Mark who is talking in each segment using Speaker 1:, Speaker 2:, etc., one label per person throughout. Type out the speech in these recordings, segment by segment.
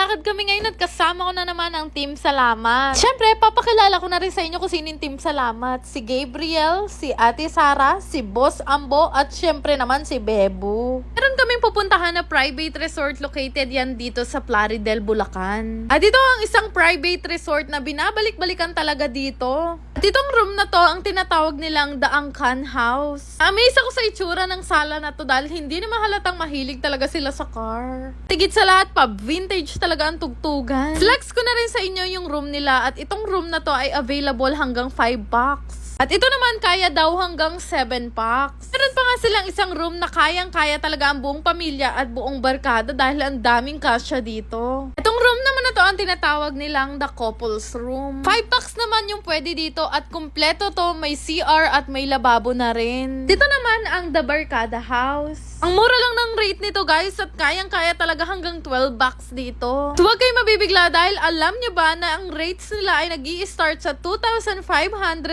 Speaker 1: naglalakad kami ngayon at kasama ko na naman ang Team Salamat. Siyempre, papakilala ko na rin sa inyo kung sino yung Team Salamat. Si Gabriel, si Ate Sara, si Boss Ambo, at siyempre naman si Bebo. Meron kaming pupuntahan na private resort located yan dito sa Plaridel, Bulacan. At ito ang isang private resort na binabalik-balikan talaga dito. At itong room na to, ang tinatawag nilang The Angkan House. Amaze ako sa itsura ng sala na to dahil hindi na mahalatang mahilig talaga sila sa car. Tigit sa lahat pa, vintage talaga ang tugtugan. Flex ko na rin sa inyo yung room nila at itong room na to ay available hanggang 5 bucks. At ito naman kaya daw hanggang 7 packs. Meron pa nga silang isang room na kayang-kaya talaga ang buong pamilya at buong barkada dahil ang daming kasya dito. Itong room naman na to ang tinatawag nilang the couples room. 5 packs naman yung pwede dito at kumpleto to, may CR at may lababo na rin. Dito naman ang the barkada house. Ang mura lang ng rate nito guys at kayang-kaya talaga hanggang 12 bucks dito. So huwag kayo mabibigla dahil alam nyo ba na ang rates nila ay nag-i-start sa 2,500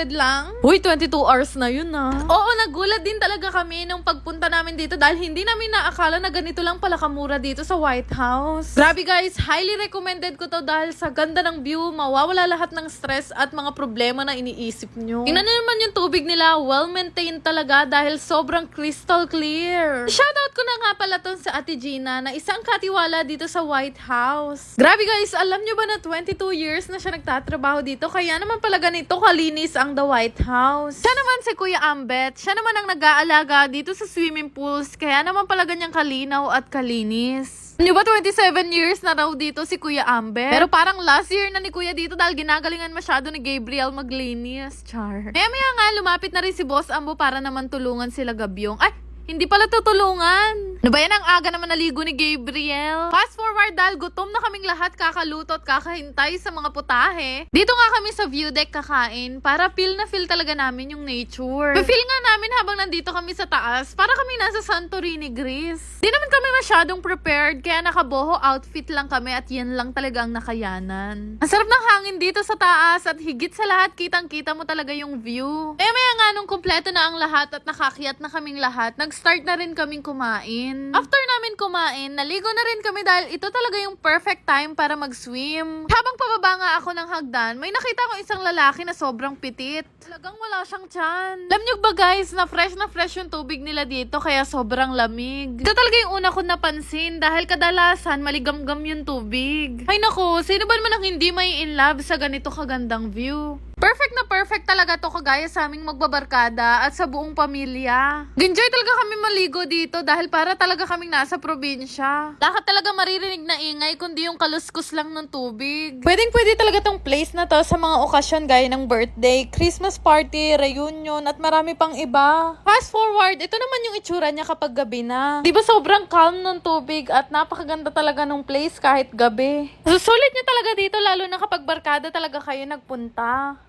Speaker 1: lang? Uy, 22 hours na yun Oo, nagulat din talaga kami nung pagpunta namin dito dahil hindi namin naakala na ganito lang pala kamura dito sa White House. Grabe guys, highly recommended ko to dahil sa ganda ng view, mawawala lahat ng stress at mga problema na iniisip nyo. Tingnan nyo naman yung tubig nila, well-maintained talaga dahil sobrang crystal clear. Shoutout ko na nga pala to sa Ate Gina na isang katiwala dito sa White House. Grabe guys, alam nyo ba na 22 years na siya nagtatrabaho dito kaya naman pala ganito kalinis ang The White House. Siya naman si Kuya Ambet, siya naman ang nag-aalaga dito sa swimming pools kaya naman pala ganyang kalinaw at kalinis. Nyo ba 27 years na raw dito si Kuya Ambet? Pero parang last year na ni Kuya dito dahil ginagalingan masyado ni Gabriel maglinis. Char. Maya nga lumapit na rin si Boss Ambo para naman tulungan sila Gabyong. Ay! Hindi pala tutulungan. Ano ba yan ang aga naman naligo ni Gabriel? Fast forward dahil gutom na kaming lahat kakaluto at kakahintay sa mga putahe. Dito nga kami sa view deck kakain para feel na feel talaga namin yung nature. Feel nga namin habang nandito kami sa taas para kami nasa Santorini, Greece. Di naman kami masyadong prepared kaya nakaboho outfit lang kami at yan lang talaga ang nakayanan. Ang sarap ng hangin dito sa taas at higit sa lahat kitang-kita mo talaga yung view. Maya nga nung kumpleto na ang lahat at nakakiyat na kaming lahat, start na rin kaming kumain. After namin kumain, naligo na rin kami dahil ito talaga yung perfect time para mag-swim. Habang pababa nga ako ng hagdan, may nakita ko isang lalaki na sobrang pitit. Talagang wala siyang tiyan. Alam nyo ba guys, na fresh yung tubig nila dito kaya sobrang lamig. Ito talaga yung una ko napansin dahil kadalasan maligamgam yung tubig. Ay nako, sino ba naman ang hindi may in love sa ganito kagandang view? Perfect na perfect talaga to kagaya sa aming magbabarkada at sa buong pamilya. Enjoy talaga kami maligo dito dahil para talaga kaming nasa probinsya. Lahat talaga maririnig na ingay kundi yung kaluskus lang ng tubig. Pwedeng-pwede talaga tong place na to sa mga okasyon gaya ng birthday, Christmas party, reunion at marami pang iba. Fast forward, ito naman yung itsura niya kapag gabi na. Di ba sobrang calm ng tubig at napakaganda talaga ng place kahit gabi. Susulit niya talaga dito lalo na kapag barkada talaga kayo nagpunta.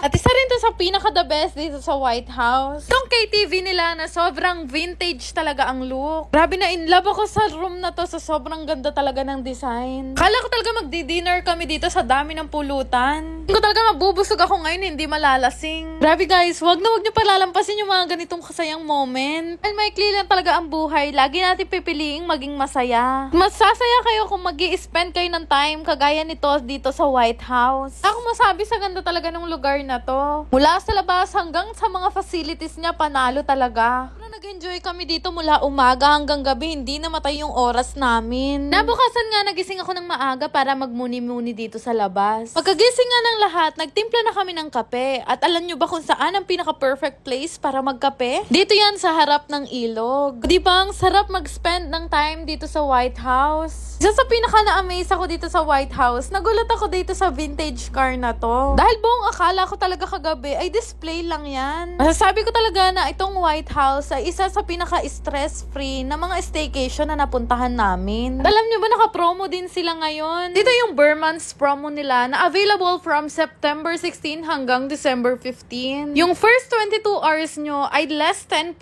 Speaker 1: At isa rin to sa pinaka-the best dito sa White House. Itong KTV nila na sobrang vintage talaga ang look. Grabe na in love ako sa room na to sa sobrang ganda talaga ng design. Kala ko talaga magdi-dinner kami dito sa dami ng pulutan. Hindi ko talaga mabubusog ako ngayon, hindi malalasing. Grabe guys, wag nyo palalampasin yung mga ganitong kasayang moment. Dahil maikli lang talaga ang buhay, lagi natin pipiliing maging masaya. Masasaya kayo kung magi-spend kayo ng time kagaya nito dito sa White House. Ako masabi sa ganda talaga ng lugar na to. Mula sa labas hanggang sa mga facilities niya, panalo talaga. Nag-enjoy kami dito mula umaga hanggang gabi, hindi namatay yung oras namin. Nabukasan nga nagising ako ng maaga para magmuni-muni dito sa labas. Pagkagising nga ng lahat, nagtimpla na kami ng kape. At alam nyo ba kung saan ang pinaka-perfect place para magkape? Dito yan sa harap ng ilog. Di ba ang sarap mag-spend ng time dito sa White House? Isa sa pinaka-na-amaze ako dito sa White House, nagulat ako dito sa vintage car na to. Dahil buong akala ko talaga kagabi ay display lang yan. Masasabi ko talaga na itong White House ay isa sa pinaka-stress-free na mga staycation na napuntahan namin. At alam nyo ba naka-promo din sila ngayon? Dito yung Burmans promo nila na available from September 16 hanggang December 15. Yung first 22 hours nyo ay less 10%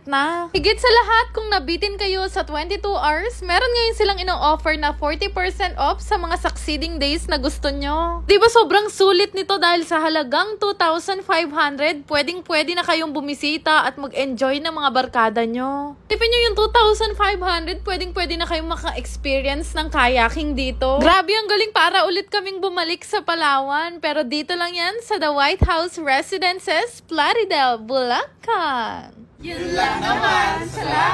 Speaker 1: na. Higit sa lahat, kung nabitin kayo sa 22 hours, meron ngayon silang ino-offer na 40% off sa mga succeeding days na gusto nyo. Diba sobrang sulit nito dahil sa halagang 2,500, pwedeng-pwede na kayong bumisita at mag-enjoy ng mga mga barkada nyo. Tipin nyo yung 2,500, pwedeng-pwede na kayong maka-experience ng kayaking dito. Grabe, ang galing, para ulit kaming bumalik sa Palawan. Pero dito lang yan sa The White House Residences, Plaridel, Bulacan. Yun lang naman. Salamat!